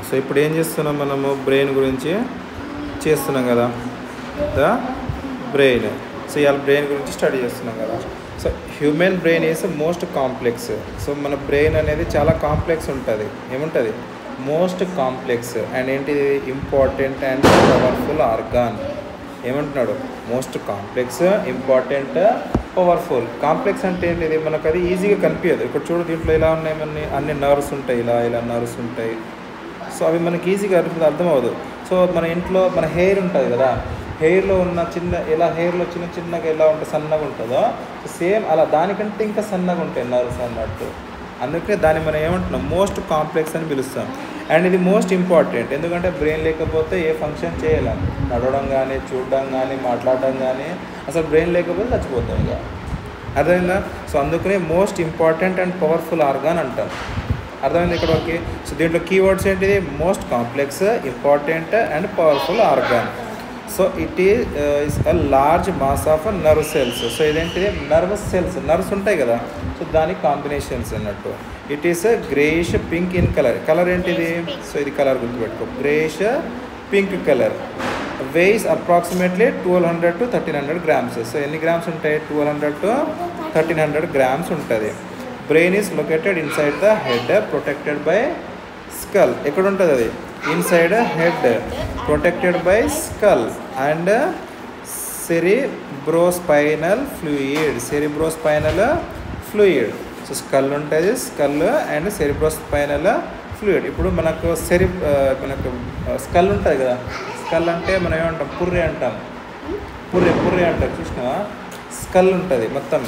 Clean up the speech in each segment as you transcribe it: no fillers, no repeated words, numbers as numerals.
So ఇప్పుడు ఏం చేస్తున్నాం మనము బ్రెయిన్ గురించి చేస్తున్నాం కదా, ద బ్రెయిన్. సో ఇవాళ బ్రెయిన్ గురించి స్టడీ చేస్తున్నాం కదా. So human brain is most complex. So మన బ్రెయిన్ అనేది చాలా కాంప్లెక్స్ ఉంటుంది. ఏముంటుంది? మోస్ట్ కాంప్లెక్స్ అండ్ ఏంటిది? Important and powerful organ. ఏమంటున్నాడు? Most complex, important, powerful. Complex అంటే ఏంటిది? మనకు అది ఈజీగా కనిపించదు. ఇక్కడ చూడు, దీంట్లో ఇలా ఉన్నాయి, అన్ని నర్వ్స్ ఉంటాయి, ఇలా నర్వ్స్ ఉంటాయి. సో అవి మనకి ఈజీగా అర్థమవుదు. సో మన ఇంట్లో మన హెయిర్ ఉంటుంది కదా, హెయిర్లో ఉన్న ఇలా హెయిర్లో చిన్నగా ఎలా ఉంటుంది, సన్నగా ఉంటుందో సేమ్ అలా దానికంటే ఇంకా సన్నగా ఉంటాయి నర్వ్స్ అన్నట్టు. అందుకే దాన్ని మనం ఏమంటున్నాం? మోస్ట్ కాంప్లెక్స్ అని పిలుస్తాం. అండ్ ఇది మోస్ట్ ఇంపార్టెంట్. ఎందుకంటే బ్రెయిన్ లేకపోతే ఏ ఫంక్షన్ చేయలేం. నడవడం కానీ, చూడడం కానీ, మాట్లాడడం కానీ, అసలు బ్రెయిన్ లేకపోతే చచ్చిపోతాం ఇక. అర్థమైందా? సో అందుకనే most important and powerful organ అంటాం. అర్థమైంది ఇక్కడ? ఓకే. సో దీంట్లో కీవర్డ్స్ ఏంటిది? Most complex, important and powerful organ. So it is a large mass of nerve cells. So ఇదేంటిది? నర్వస్ సెల్స్, నర్వ్స్ ఉంటాయి కదా, సో దానికి కాంబినేషన్స్ అన్నట్టు. It is greyish pink in colour. Colour ఏంటిది? So ఇది colour గుర్తుపెట్టుకో, greyish pink colour. Weighs approximately 1200 to 1300 grams. So ఎన్ని grams ఉంటాయి? 1200 to 1300 grams ఉంటుంది. Brain is located inside the head, protected by skull. ఎక్కడ ఉంటుంది అది? Inside head, protected by skull and cerebrospinal fluid. Cerebrospinal fluid. So skull ఉంటుంది, skull and cerebrospinal fluid. ఇప్పుడు మనకు skull ఉంటుంది కదా, స్కల్ అంటే మనం ఏమంటాం? పుర్రె అంటాం. పుర్రె అంటారు, చూసినావా? స్కల్ ఉంటుంది మొత్తం.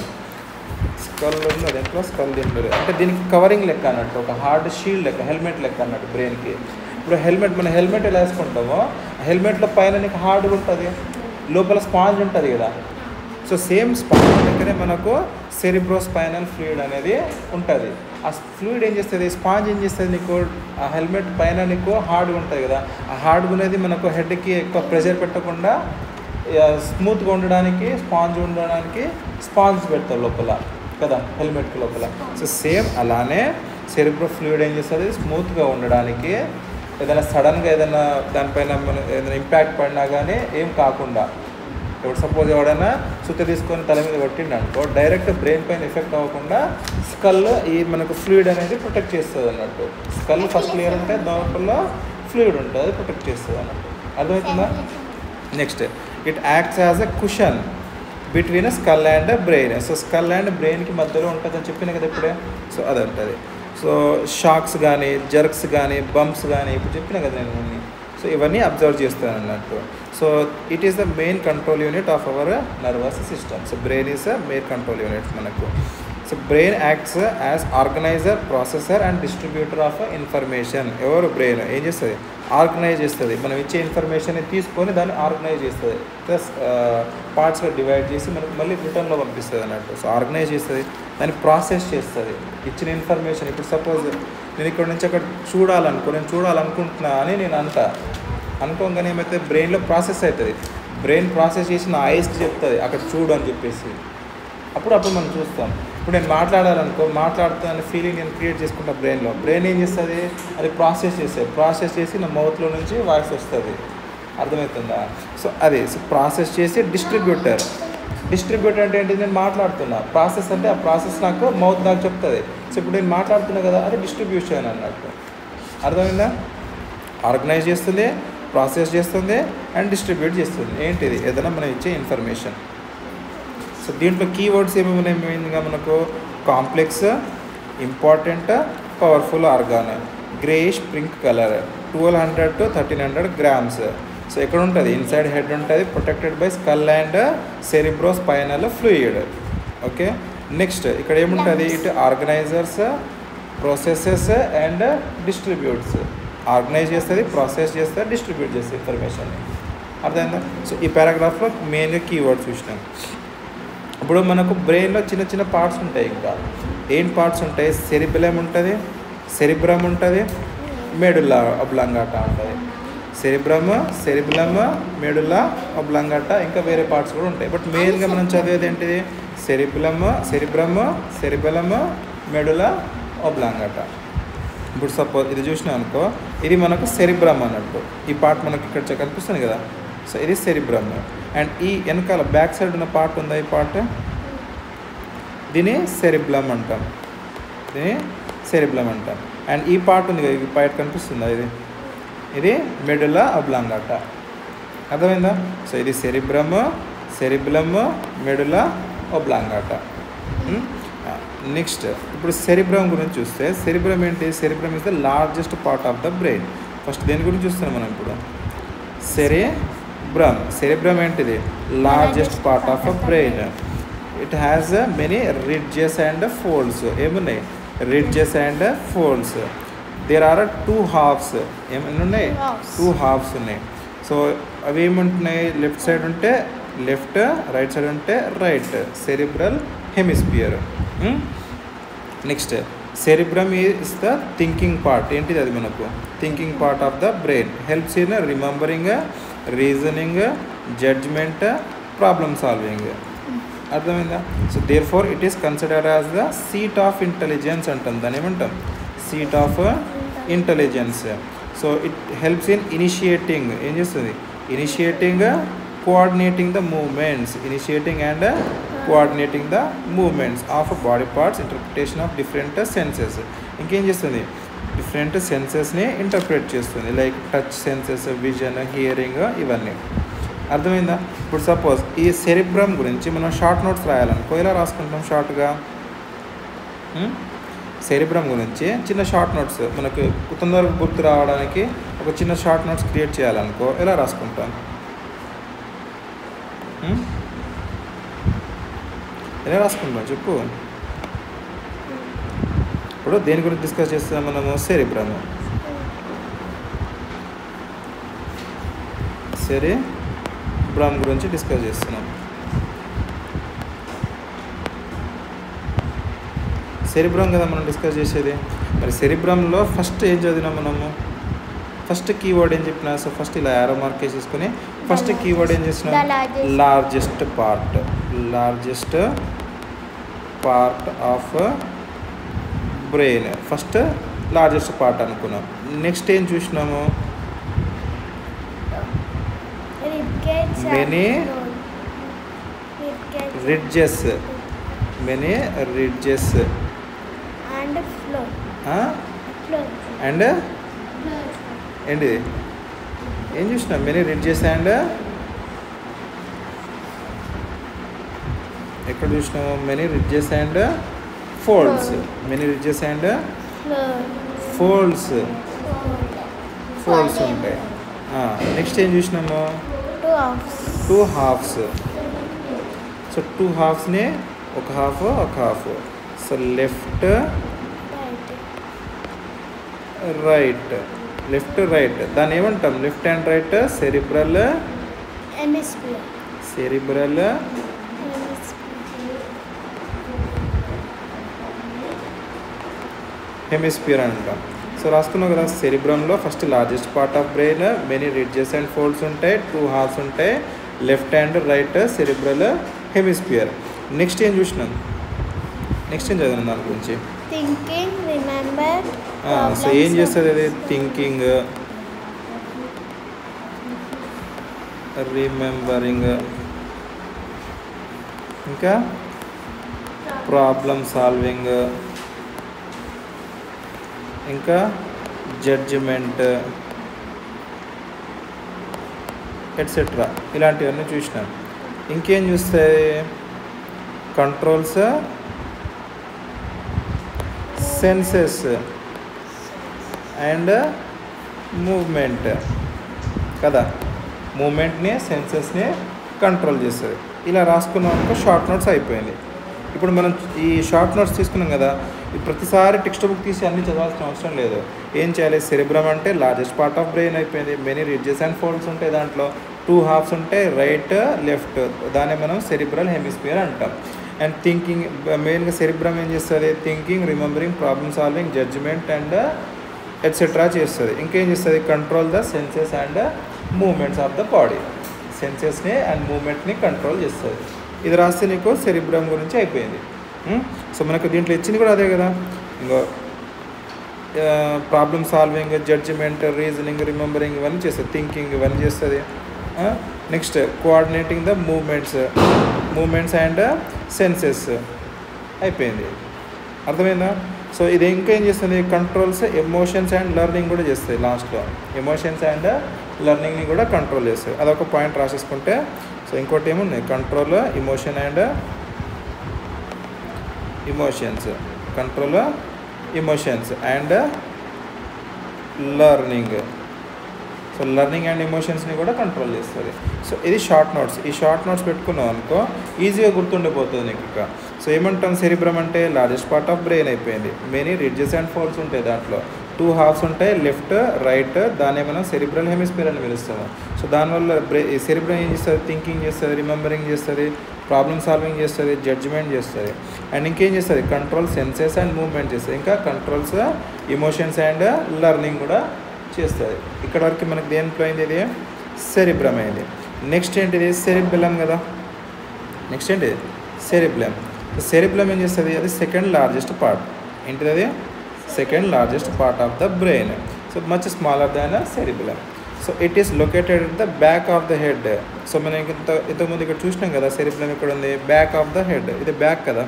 స్కల్ ఉంది, అదేంట్లో స్కల్ తింటుంది అంటే దీనికి కవరింగ్ లెక్క అన్నట్టు, ఒక హార్డ్ షీల్డ్ లెక్క, హెల్మెట్ లెక్క అన్నట్టు బ్రెయిన్కి. ఇప్పుడు మన హెల్మెట్ ఎలా వేసుకుంటామో, హెల్మెట్లో పైన నీకు హార్డ్గా ఉంటుంది, లోపల స్పాంజ్ ఉంటుంది కదా. సో సేమ్ స్పాంజ్ దగ్గరే మనకు సెరిబ్రోస్పైనల్ ఫ్లూయిడ్ అనేది ఉంటుంది. ఆ ఫ్లూయిడ్ ఏం చేస్తుంది? స్పాంజ్ ఏం చేస్తుంది? నీకు ఆ హెల్మెట్ పైన నీకు హార్డ్గా ఉంటుంది కదా, ఆ హార్డ్గా అనేది మనకు హెడ్కి ఎక్కువ ప్రెషర్ పెట్టకుండా స్మూత్గా ఉండడానికి, స్పాంజ్ పెడతారు లోపల కదా, హెల్మెట్కి లోపల. సో సేమ్ అలానే సెరిబ్రో ఫ్లూయిడ్ ఏం చేస్తుంది? స్మూత్గా ఉండడానికి, ఏదైనా సడన్గా దానిపైన ఏదైనా ఇంపాక్ట్ పడినా కానీ ఏం కాకుండా, ఇప్పుడు సపోజ్ ఎవడైనా సుత్తి తీసుకొని తల మీద కొట్టిండు అనుకో, డైరెక్ట్ బ్రెయిన్ పైన ఎఫెక్ట్ అవ్వకుండా స్కల్ ఈ మనకు ఫ్లూయిడ్ అనేది ప్రొటెక్ట్ చేస్తుంది అన్నట్టు. స్కల్ ఫస్ట్ లేయర్ ఉంటే దాంట్లో ఫ్లూయిడ్ ఉంటుంది, అది ప్రొటెక్ట్ చేస్తుంది అన్నట్టు. అర్థమవుతుందా? Next, it acts as a cushion between skull and brain. So skull and బ్రెయిన్కి మధ్యలో ఉంటుంది అని చెప్పిన కదా ఇప్పుడే. సో అది ఉంటుంది. సో షాక్స్ కానీ, జర్క్స్ కానీ, బంప్స్ కానీ ఇప్పుడు చెప్పిన కదా నేను. సో ఇవన్నీ అబ్జర్వ్ చేస్తాను అన్నట్టు. So it is the main control unit of our nervous system. So brain is the main control unit మనకు. So brain acts as organiser, processor and distributor of information. ఎవరు? బ్రెయిన్ ఏం చేస్తుంది? Organise చేస్తుంది. మనం ఇచ్చే ఇన్ఫర్మేషన్ని తీసుకొని దాన్ని ఆర్గనైజ్ చేస్తుంది, ప్లస్ పార్ట్స్గా డివైడ్ చేసి మనకు మళ్ళీ రిటర్న్లో పంపిస్తుంది అన్నట్టు. సో ఆర్గనైజ్ చేస్తుంది, దాన్ని ప్రాసెస్ చేస్తుంది. ఇచ్చిన ఇన్ఫర్మేషన్ ఇప్పుడు సపోజ్ నేను ఇక్కడ నుంచి అక్కడ నేను చూడాలనుకుంటున్నా అని నేను అనుకోగానే ఏమైతే బ్రెయిన్లో ప్రాసెస్ అవుతుంది. బ్రెయిన్ ప్రాసెస్ చేసి నా ఐస్కి చెప్తుంది అక్కడ చూడు అని చెప్పేసి. అప్పుడు మనం చూస్తాం. ఇప్పుడు నేను మాట్లాడుతాను ఫీలింగ్ నేను క్రియేట్ చేసుకుంటా బ్రెయిన్లో. బ్రెయిన్ ఏం చేస్తుంది? అది ప్రాసెస్ చేసి నా మౌత్లో నుంచి వాయిస్ వస్తుంది. అర్థమవుతుందా? సో ప్రాసెస్ చేసి డిస్ట్రిబ్యూటర్ అంటే ఏంటి? నేను మాట్లాడుతున్నా, ప్రాసెస్ అంటే ఆ ప్రాసెస్ నాకు మౌత్ నాకు చెప్తుంది. సో ఇప్పుడు నేను మాట్లాడుతున్నా కదా, అది డిస్ట్రిబ్యూషన్ అన్నట్టు. అర్థమైందా? ఆర్గనైజ్ చేస్తుంది, ప్రాసెస్ చేస్తుంది అండ్ డిస్ట్రిబ్యూట్ చేస్తుంది. ఏంటిది? ఏదైనా మనం ఇచ్చే ఇన్ఫర్మేషన్. సో దీంట్లో కీవర్డ్స్ ఏమేమి మెయిన్గా మనకు? Complex, important, powerful organ. Greyish pink colour, 1200 to 1300 grams. So ఎక్కడ ఉంటుంది? ఇన్సైడ్ హెడ్ ఉంటుంది, protected by skull and cerebrospinal fluid. Okay. Next ఇక్కడ ఏముంటుంది? ఇటు organisers, processes and distributes. Organise చేస్తుంది, ప్రాసెస్ చేస్తుంది, డిస్ట్రిబ్యూట్ చేస్తుంది ఇన్ఫర్మేషన్ని. అర్థమైందా? సో ఈ పారాగ్రాఫ్లో మెయిన్గా కీవర్డ్స్ చూసినాం. ఇప్పుడు మనకు బ్రెయిన్లో చిన్న పార్ట్స్ ఉంటాయి. ఇంకా ఏం పార్ట్స్ ఉంటాయి? సెరిబెలం ఉంటుంది, మెడుల్లా అబ్లాంగాటా ఉంటుంది. సెరిబెలం, మెడుల్లా అబ్లాంగాటా, ఇంకా వేరే పార్ట్స్ కూడా ఉంటాయి. బట్ మెయిన్గా మనం చదివేది ఏంటిది? Cerebrum, medulla oblongata. ఇప్పుడు సపోజ్ ఇది చూసినాం అనుకో, ఇది మనకు సెరిబ్రమ్ అన్నట్టు. ఈ పార్ట్ మనకి ఇక్కడ కనిపిస్తుంది కదా, సో ఇది సెరిబ్రమ్. అండ్ ఈ వెనకాల బ్యాక్ సైడ్ ఉన్న పార్ట్ ఉందా, ఈ పార్ట్, దీన్ని సెరిబ్రమ్ అంటాం. దీన్ని సెరిబ్రమ్ అంటాం. అండ్ ఈ పార్ట్ ఉంది కదా, ఈ పార్ట్ కనిపిస్తుందా, ఇది మెడుల్లా ఆబ్లాంగాటా. అర్థమైందా? సో ఇది సెరిబ్రమ్, మెడుల్లా ఆబ్లాంగాటా. నెక్స్ట్ ఇప్పుడు సెరిబ్రమ్ గురించి చూస్తే, సెరిబ్రమ్ ఏంటి? Cerebrum is the largest part of the brain. First దేని గురించి చూస్తున్నాం మనం ఇప్పుడు? సెరిబ్రమ్ ఏంటిది? Largest part of a brain. It has many ridges and folds. ఏమున్నాయి? Ridges and folds. There are 2 halves. ఏమన్నా ఉన్నాయి? 2 halves ఉన్నాయి. సో అవి ఏముంటున్నాయి? లెఫ్ట్ సైడ్ ఉంటే లెఫ్ట్, రైట్ సైడ్ ఉంటే right. Cerebral hemisphere. Next cerebrum is the thinking part. ఏంటిది అది? మనకు thinking part of the brain. Helps in remembering, reasoning, judgement, problem solving. అర్థమైందా? So therefore it is considered as the seat of intelligence అంటాం. దాన్ని ఏమంటాం? Seat of intelligence. So it helps in initiating. ఏం చేస్తుంది? Initiating, coordinating the movements. Initiating and coordinating the movements of body parts, interpretation of different senses. ఇంకేం చేస్తుంది? Different సెన్సెస్ని interpret చేస్తుంది. Like touch senses, vision, hearing, ఇవన్నీ. అర్థమైందా? ఇప్పుడు suppose ఈ సెరిబ్రమ్ గురించి మనం షార్ట్ నోట్స్ రాయాలనుకో, ఎలా రాసుకుంటాం షార్ట్గా? సెరిబ్రమ్ గురించి చిన్న షార్ట్ నోట్స్ మనకు తొందరగా గుర్తు రావడానికి ఒక చిన్న షార్ట్ నోట్స్ క్రియేట్ చేయాలనుకో, ఎలా రాసుకుంటాం? ఎలా రాసుకుంటాం చెప్పు? ఇప్పుడు దేని గురించి డిస్కస్ చేస్తున్నాం మనము? సెరిబ్రమ్ గురించి డిస్కస్ చేస్తున్నాం. సెరిబ్రమ్ కదా మనం డిస్కస్ చేసేది. మరి సెరిబ్రమ్లో ఫస్ట్ ఏం చదివినాం మనము? ఫస్ట్ కీవర్డ్ ఏం చెప్పినా? సో ఫస్ట్ ఇలా యారో మార్క్ వేసేసుకొని ఫస్ట్ కీవర్డ్ ఏం చేసినాం? Largest part of brain. First largest part అనుకున్నాం. నెక్స్ట్ ఏం చూసినాము? మెనీ రిడ్జెస్ అండ్ ఏంటి? ఏం చూసినాం? మెనీ రిడ్జెస్ అండ్ ఎక్కడ చూసినాము? Many ridges and folds. Folds ఉంటాయి. నెక్స్ట్ ఏం చూసినాము? 2 halves. సో 2 halvesని ఒక హాఫ్. So left right. దాన్ని ఏమంటాం? Left and right cerebral hemisphere అంటాం. సో రాసుకున్నాం కదా, సెరిబ్రమ్లో first largest part of brain, many ridges and folds ఉంటాయి, 2 halves ఉంటాయి, left and right cerebral hemisphere. Next ఏం చూసినాం? నెక్స్ట్ ఏం చదివినాం దాని గురించి? Thinking, remember. సో ఏం చేస్తుంది అది? థింకింగ్, రిమెంబరింగ్, ఇంకా ప్రాబ్లమ్ సాల్వింగ్, ఇంకా జడ్జిమెంట్, ఎట్సెట్రా. ఇలాంటివన్నీ చూసినాం. ఇంకేం చూస్తాయి? కంట్రోల్స్ సెన్సెస్ అండ్ మూవ్మెంట్ కదా. మూమెంట్ని, సెన్సెస్ని కంట్రోల్ చేస్తుంది. ఇలా రాసుకున్నాక షార్ట్ నోట్స్ అయిపోయింది. ఇప్పుడు మనం ఈ షార్ట్ నోట్స్ తీసుకున్నాం కదా, ప్రతిసారి టెక్స్ట్ బుక్ తీసి అన్నీ చదవాల్సిన అవసరం లేదు. ఏం చేయాలి? సెరిబ్రమ్ అంటే లార్జెస్ట్ పార్ట్ ఆఫ్ బ్రెయిన్ అయిపోయింది. మెనీ రిడ్జెస్ అండ్ ఫోల్డ్స్ ఉంటాయి, దాంట్లో 2 halves ఉంటాయి, రైట్ లెఫ్ట్. దాన్ని మనం సెరిబ్రల్ హెమిస్పియర్ అంటాం. అండ్ థింకింగ్, మెయిన్గా సెరిబ్రమ్ ఏం చేస్తుంది? Thinking, remembering, problem solving, judgement and etcetera చేస్తుంది. ఇంకేం చేస్తుంది? Control the senses and movements of the body. సెన్సెస్ని అండ్ మూమెంట్ని కంట్రోల్ చేస్తుంది. ఇది రాస్తే నీకు సెరిబ్రమ్ గురించి అయిపోయింది. సో మనకు దీంట్లో ఇచ్చింది కూడా అదే కదా. ఇంకో problem solving, judgement, reasoning, remembering ఇవన్నీ చేస్తుంది, థింకింగ్ ఇవన్నీ చేస్తుంది. Next coordinating the movements and senses అయిపోయింది. అర్థమైందా? సో ఇది ఇంకా ఏం చేస్తుంది, కంట్రోల్స్ ఎమోషన్స్ అండ్ లెర్నింగ్ కూడా చేస్తుంది. లాస్ట్లో ఎమోషన్స్ అండ్ లెర్నింగ్ని కూడా కంట్రోల్ చేస్తుంది. అదొక పాయింట్ రాసేసుకుంటే, సో ఇంకోటి ఏమున్నాయి, control emotion and control emotions and learning. So learning and ఎమోషన్స్ని కూడా కంట్రోల్ చేస్తుంది. సో ఇది షార్ట్ నోట్స్. ఈ షార్ట్ నోట్స్ పెట్టుకున్నాం అనుకో ఈజీగా గుర్తుండిపోతుంది నీకు. ఇక సో ఏమంటాం, సెరిబ్రమ్ అంటే లార్జెస్ట్ పార్ట్ ఆఫ్ బ్రెయిన్ అయిపోయింది. మెనీ రిడ్జెస్ అండ్ ఫోల్డ్స్ ఉంటాయి, దాంట్లో 2 halves ఉంటాయి, లెఫ్ట్ రైట్. దాన్ని మనం సెరిబ్రల్ హెమిస్ఫియర్ అని పిలుస్తాము. సో దానివల్ల సెరిబ్రమ్ ఏం చేస్తుంది, థింకింగ్ చేస్తుంది, రిమెంబరింగ్ చేస్తుంది, ప్రాబ్లమ్ సాల్వింగ్ చేస్తుంది, జడ్జిమెంట్ చేస్తుంది. అండ్ ఇంకేం చేస్తుంది, కంట్రోల్ సెన్సెస్ అండ్ మూవ్మెంట్ చేస్తుంది. ఇంకా కంట్రోల్స్ ఎమోషన్స్ అండ్ లెర్నింగ్ కూడా చేస్తుంది. ఇక్కడ వరకు మనకి దేంట్లో అయింది, ఇది సెరిబ్రమ్ అయింది. నెక్స్ట్ ఏంటిది, సెరిబెలం కదా. నెక్స్ట్ ఏంటి, సెరిబ్రమ్. సెరిబ్రమ్ ఏం చేస్తుంది, అది సెకండ్ లార్జెస్ట్ పార్ట్. ఏంటిది, అది second largest part of the brain. So much smaller than cerebrum. So it is located at the back of the head. So మనం ఇంతకుముందు ఇక్కడ చూసినాం కదా, సెరిబ్రమ్ ఇక్కడ ఉంది, బ్యాక్ ఆఫ్ ద హెడ్. ఇది బ్యాక్ కదా.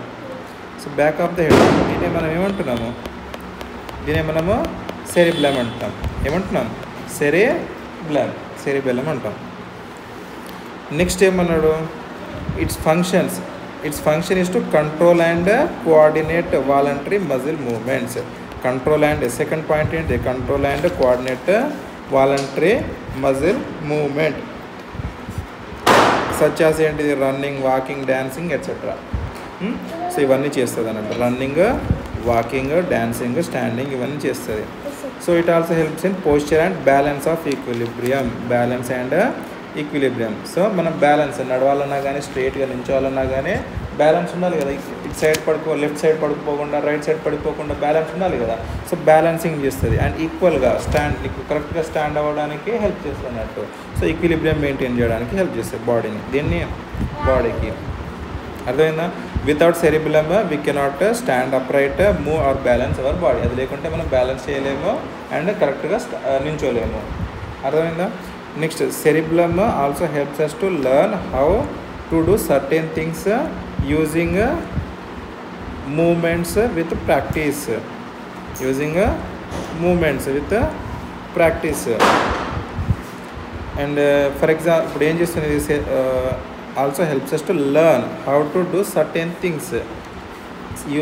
So back of the head, దీనే మనం ఏమంటున్నాము, దీనే మనము సెరిబ్రమ్ అంటాం. ఏమంటున్నాం, సెరిబెలం అంటాం. నెక్స్ట్ ఏమన్నాడు, it's function is to control and coordinate voluntary muscle movements. Control and second point ఏంటి, control and coordinate voluntary muscle movement such as ఏంటిది, running, walking, dancing etcetera. So ఇవన్నీ చేస్తుంది అన్నట్టు, రన్నింగ్, వాకింగ్, డాన్సింగ్, స్టాండింగ్ ఇవన్నీ చేస్తుంది. So it also helps in posture and balance of equilibrium. So మనం balance నడవాలన్నా కానీ, స్ట్రైట్గా నించోవాలన్నా కానీ బ్యాలెన్స్ ఉండాలి కదా. ఇటు సైడ్ లెఫ్ట్ సైడ్ పడిపోకుండా, రైట్ సైడ్ పడిపోకుండా బ్యాలెన్స్ ఉండాలి కదా. సో బ్యాలెన్సింగ్ చేస్తుంది అండ్ ఈక్వల్గా నీకు కరెక్ట్గా స్టాండ్ అవ్వడానికి హెల్ప్ చేస్తుంది అన్నట్టు. సో ఈక్విలిబ్రియం మెయింటైన్ చేయడానికి హెల్ప్ చేస్తుంది బాడీకి. అర్థమైందా? Without సెరిబెలం we cannot stand upright, move are balance our body. అది లేకుంటే మనం బ్యాలెన్స్ చేయలేము అండ్ కరెక్ట్గా నించోలేము. అర్థమైందా? Next సెరిబెలం also helps us to learn how to do certain things using movements with practice. And for example, ఇప్పుడు ఏం చేస్తుంది, also helps us to learn how to do certain things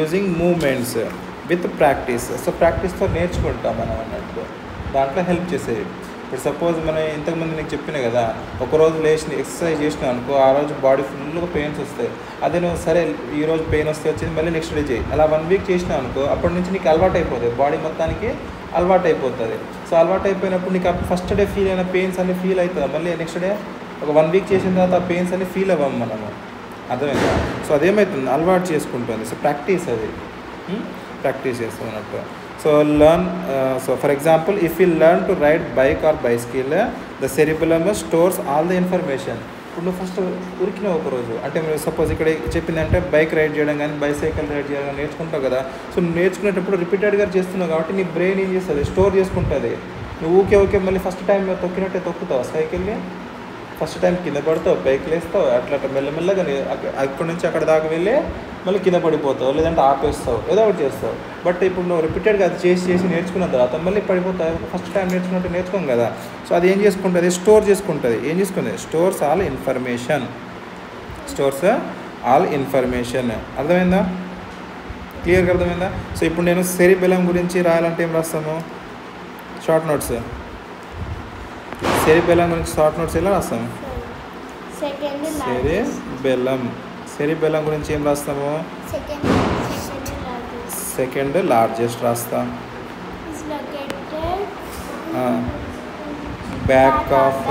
using movements with practice. So ప్రాక్టీస్తో నేర్చుకుంటాం మనం అన్నట్టు, దాంట్లో help చేసేది. ఇప్పుడు సపోజ్ మనం ఇంతకుముందు నీకు చెప్పినా కదా, ఒకరోజు లేచి ఎక్సర్సైజ్ చేసినావు అనుకో, ఆ రోజు బాడీ ఫుల్గా పెయిన్స్ వస్తాయి. అదే నువ్వు సరే ఈరోజు పెయిన్ వస్తే వచ్చింది, మళ్ళీ నెక్స్ట్ డే చేయి, అలా 1 week చేసినావు అనుకో, అప్పటి నుంచి నీకు అలవాటు అయిపోతుంది, బాడీ మొత్తానికి అలవాటు అయిపోతుంది. సో అలవాటు అయిపోయినప్పుడు నీకు ఫస్ట్ డే ఫీల్ అయిన పెయిన్స్ అన్నీ ఫీల్ అవుతుంది, మళ్ళీ నెక్స్ట్ డే ఒక 1 week చేసిన తర్వాత ఆ పెయిన్స్ అన్నీ ఫీల్ అవ్వము మనము. అర్థమైందా? సో అదేమవుతుంది, అలవాటు చేసుకుంటుంది. సో ప్రాక్టీస్ చేస్తాం అన్నట్టు. So for example, if you learn to ride bike or bicycle, the cerebellum stores all the information. ఇప్పుడు నువ్వు ఫస్ట్ ఉరికినావు ఒకరోజు, అంటే మీరు సపోజ్ ఇక్కడ చెప్పిందంటే బైక్ రైడ్ చేయడం కానీ, బైసైకిల్ రైడ్ చేయడం కానీ నేర్చుకుంటావు కదా. సో నువ్వు నేర్చుకునేటప్పుడు రిపీటెడ్గా చేస్తున్నావు కాబట్టి నీ బ్రెయిన్ ఏం చేస్తుంది, స్టోర్ చేసుకుంటుంది. నువ్వు ఓకే మళ్ళీ ఫస్ట్ టైం తొక్కినట్టే తొక్కుతావు సైకిల్ని, ఫస్ట్ టైం కింద పడతావు, బైక్ లేస్తావు, అట్లా మెల్లమెల్లగా అక్కడి నుంచి అక్కడ దాకా వెళ్ళి మళ్ళీ కింద పడిపోతావు, లేదంటే ఆపేస్తావు, ఏదో ఒకటి చేస్తావు. బట్ ఇప్పుడు నువ్వు రిపీటెడ్గా అది చేసి నేర్చుకున్న తర్వాత మళ్ళీ పడిపోతావు. ఫస్ట్ టైం నేర్చుకున్నట్టు నేర్చుకోం కదా. సో అది ఏం చేసుకుంటుంది, స్టోర్ చేసుకుంటుంది. ఏం చేసుకుంటుంది, స్టోర్స్ ఆల్ ఇన్ఫర్మేషన్. అర్థమైందా? క్లియర్గా అర్థమైందా? సో ఇప్పుడు నేను సెరిబెలం గురించి రాయాలంటే ఏం రాస్తాము, షార్ట్ నోట్స్. సెరిబెలం గురించి షార్ట్ నోట్స్ ఎలా రాస్తాము, సెరిబెలం గురించి ఏం రాస్తాము, సెకండ్ లార్జెస్ట్ రాస్తాం. Back of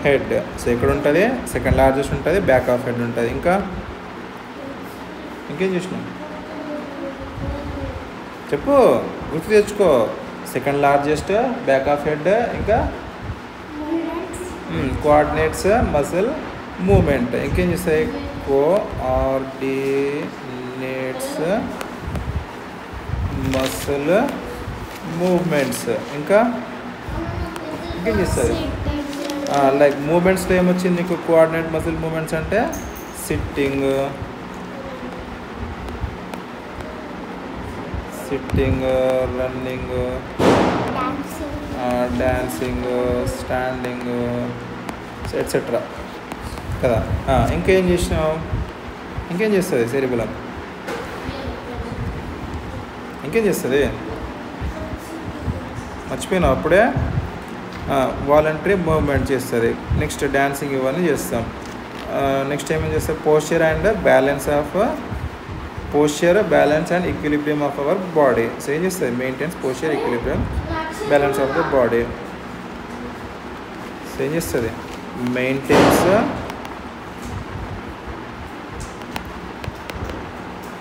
head. సో ఇక్కడ ఉంటుంది సెకండ్ లార్జెస్ట్ ఉంటుంది, బ్యాక్ ఆఫ్ హెడ్ ఉంటుంది. ఇంకేం చూసినాం చెప్పు, గుర్తు తెచ్చుకో. Second largest, back of head, ఇంకా కోఆర్డినేట్స్ మజిల్ మూమెంట్. ఇంకేం చేస్తాయి, కోఆర్డినేట్స్ మసిల్ మూవ్మెంట్స్. ఇంకా ఇంకేం చేస్తుంది? లైక్ మూమెంట్స్లో ఏమొచ్చింది నీకు? కోఆర్డినేట్ మసిల్ మూమెంట్స్ అంటే sitting, running, dancing, standing etcetera కదా. ఇంకేం చేసినావు? ఇంకేం చేస్తుంది సెరిబెలం? ఇంకేం చేస్తుంది? మర్చిపోయినావు అప్పుడే. వాలంటరీ మూవ్మెంట్ చేస్తుంది. నెక్స్ట్ డాన్సింగ్ ఇవన్నీ చేస్తాం. నెక్స్ట్ ఏమేం చేస్తాం? Posture balance and equilibrium of our body. So ఏం చేస్తుంది? Maintains posture, equilibrium, balance of the body. So ఏం చేస్తుంది? Maintains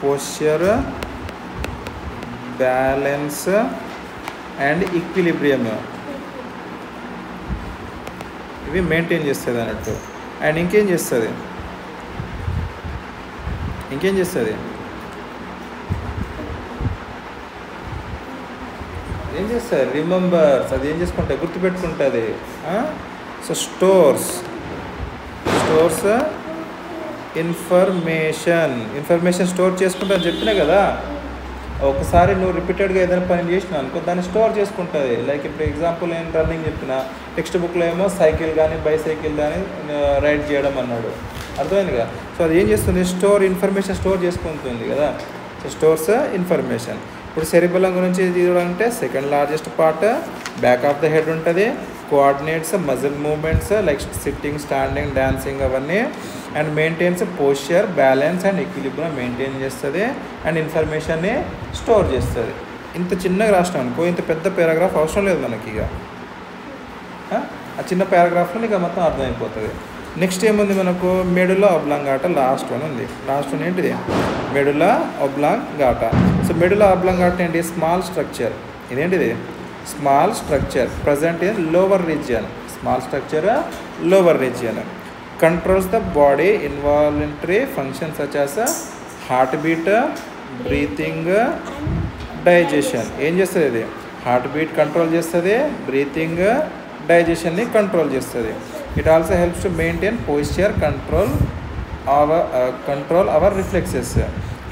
posture, balance and equilibrium, ఇవి మెయింటైన్ చేస్తుంది అన్నట్టు. అండ్ ఇంకేం చేస్తుంది? ఏం చేస్తుంది? రిమెంబర్స్. అది ఏం చేసుకుంటుంది? గుర్తుపెట్టుకుంటుంది. సో స్టోర్స్ ఇన్ఫర్మేషన్ స్టోర్ చేసుకుంటా అని చెప్పినా కదా. ఒకసారి నువ్వు రిపీటెడ్గా ఏదైనా పని చేసినావు అనుకో, దాన్ని స్టోర్ చేసుకుంటుంది. లైక్ ఇప్పుడు ఎగ్జాంపుల్ నేను రన్నింగ్ చెప్పిన, టెక్స్ట్ బుక్లో ఏమో సైకిల్ కానీ బైసైకిల్ కానీ రైడ్ చేయడం అన్నాడు. అర్థమైంది కదా. సో అది ఏం చేస్తుంది? ఇన్ఫర్మేషన్ స్టోర్ చేసుకుంటుంది కదా. So stores information. ఇప్పుడు సెరిబెలం గురించి చూడాలంటే second largest part back of the head ఉంటుంది. Coordinates muscle movements like sitting, standing, dancing అవన్నీ. And maintains posture, balance and equilibrium maintain చేస్తుంది. అండ్ ఇన్ఫర్మేషన్ని స్టోర్ చేస్తుంది. ఇంత చిన్నగా రాసినాం అనుకో, ఇంత పెద్ద పారాగ్రాఫ్ అవసరం లేదు మనకి. ఇక ఆ చిన్న పారాగ్రాఫ్లో నీకు మొత్తం అర్థమైపోతుంది. నెక్స్ట్ ఏముంది మనకు? మెడులా ఒబ్లాంగాటా లాస్ట్ వన్ ఉంది. లాస్ట్ వన్ ఏంటిది? Medulla oblongata. So medulla oblongata ఏంటి? Small structure. ఇదేంటిది? Small structure present in lower region. Controls the body involuntary functions such as heartbeat, breathing, digestion. ఏం చేస్తుంది? ఇది heartbeat control చేస్తుంది, breathing, డైజెషన్ని control చేస్తుంది. It also helps to maintain posture, control our reflexes.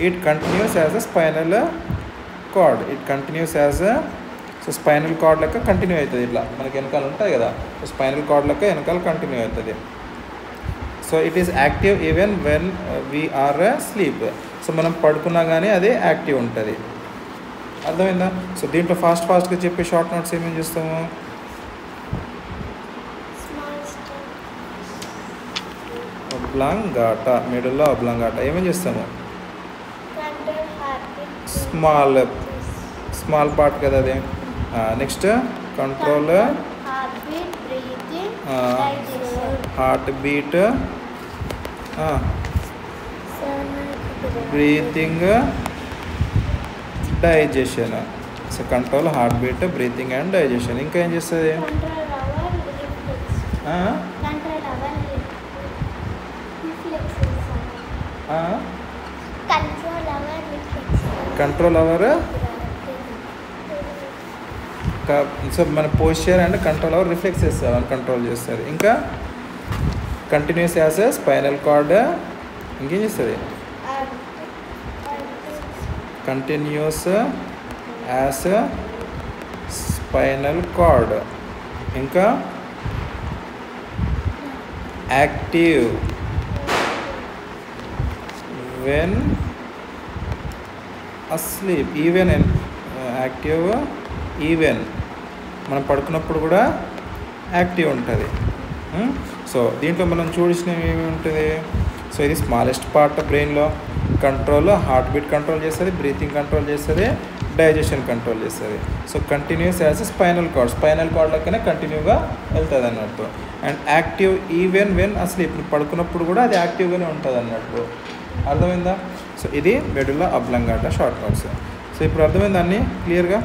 It continues as a spinal cord. So spinal cord లెక్క continue అవుతుంది. ఇట్లా మనకి వెనకాల ఉంటుంది కదా, స్పైనల్ కార్డ్ లెక్క వెనకాల కంటిన్యూ అవుతుంది. So it is active even when we're sleep. So మనం పడుకున్నా కానీ అది యాక్టివ్ ఉంటుంది. అర్థమైందా? సో దీంట్లో ఫాస్ట్గా చెప్పే షార్ట్ నోట్స్ ఏమేమి చేస్తాము? ఒబ్లాంగాటా, మెడులా ఒబ్లాంగాటా ఏమేమి చేస్తాము? స్మాల్ పార్ట్ కదా అది. Next control heartbeat, breathing, digestion. So control heartbeat, breathing and digestion. ఇంకా ఏం చేస్తుంది? Control our. సో మన posture and control our reflexes అవన్నీ కంట్రోల్ చేస్తారు. ఇంకా కంటిన్యూస్ యాజ్ స్పైనల్ కార్డ్. ఇంకేం చేస్తుంది? Continues as spinal cord. ఇంకా active when asleep. Even active even మనం పడుకున్నప్పుడు కూడా యాక్టివ్ ఉంటుంది. సో దీంట్లో మనం చూసినవి ఏమి ఉంటుంది? సో ఇది స్మాలెస్ట్ పార్ట్ బ్రెయిన్లో. కంట్రోల్ హార్ట్ బీట్ కంట్రోల్ చేస్తుంది, బ్రీతింగ్ కంట్రోల్ చేస్తుంది, డైజెషన్ కంట్రోల్ చేస్తుంది. So continuous as spinal card లెక్కనే కంటిన్యూగా వెళ్తుంది అన్నట్టు. And active even when asleep. పడుకున్నప్పుడు కూడా అది యాక్టివ్గానే ఉంటుంది అన్నట్టు. అర్థమైందా? సో ఇది మెడులా ఒబ్లాంగాటా షార్ట్ నోట్స్. సో ఇప్పుడు అర్థమైందా అన్నీ క్లియర్గా?